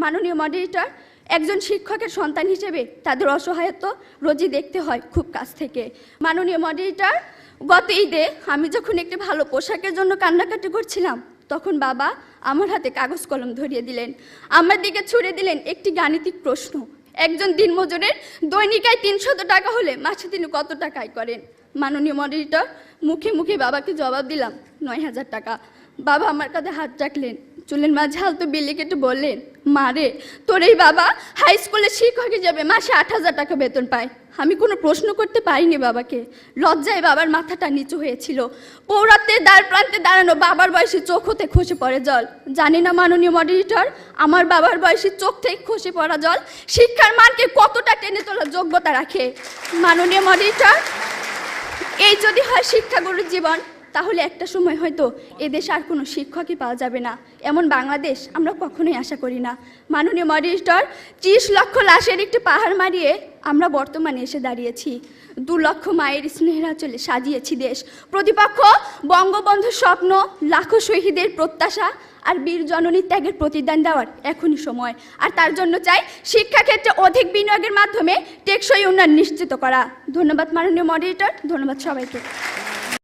মাননীয় মডারেটর, একজন শিক্ষকের সন্তান হিসেবে তাদের অসহায়ত্ব রোজই দেখতে হয় খুব কাছ থেকে। মাননীয় মডারেটর, গত ঈদে আমি যখন একটি ভালো পোশাকের জন্য কান্নাকাটি করছিলাম, তখন বাবা আমার হাতে কাগজ কলম ধরিয়ে দিলেন, আমার দিকে ছুড়ে দিলেন একটি গাণিতিক প্রশ্ন। একজন দিনমজুরের দৈনিক আয় 300 টাকা হলে মাসে তিনি কত টাকা আয় করেন? মাননীয় মডারেটর, মুখে মুখে বাবাকে জবাব দিলাম 9000 টাকা। বাবা আমার কাঁধে হাত রাখলেন, চুলের মাঝে হালতো বিলি কেটে বললেন, মা রে, তোর এই বাবা হাই স্কুলের শিক্ষক হিসেবে মাসে 8000 টাকা বেতন পায়। আমি কোনো প্রশ্ন করতে পারিনি বাবাকে, লজ্জায় বাবার মাথাটা নিচু হয়েছিল। পৌরাত্বের দ্বার প্রান্তে দাঁড়ানো বাবার বয়সী চোখ হতে খসে পড়ে জল। জানি না মাননীয় মডারেটর, আমার বাবার বয়সী চোখ থেকে খসে পড়া জল শিক্ষার মানকে কতটা টেনে তোলার যোগ্যতা রাখে। মাননীয় মডারেটর, এই যদি হয় শিক্ষাগুরুর জীবন, তাহলে একটা সময় হয়তো এদেশে আর কোনো শিক্ষকই পাওয়া যাবে না। এমন বাংলাদেশ আমরা কখনোই আশা করি না। মাননীয় মডারেটর, 30 লক্ষ লাশের একটি পাহাড় মারিয়ে আমরা বর্তমানে এসে দাঁড়িয়েছি। 2 লক্ষ মায়ের স্নেহের আঁচলে সাজিয়েছি দেশ। প্রতিপক্ষ বঙ্গবন্ধুর স্বপ্ন, লাখো শহীদের প্রত্যাশা আর বীর জননীর ত্যাগের প্রতিদান দেওয়ার এখনই সময়। আর তার জন্য চাই শিক্ষাক্ষেত্রে অধিক বিনিয়োগের মাধ্যমে টেকসই উন্নয়ন নিশ্চিত করা। ধন্যবাদ মাননীয় মডারেটর, ধন্যবাদ সবাইকে।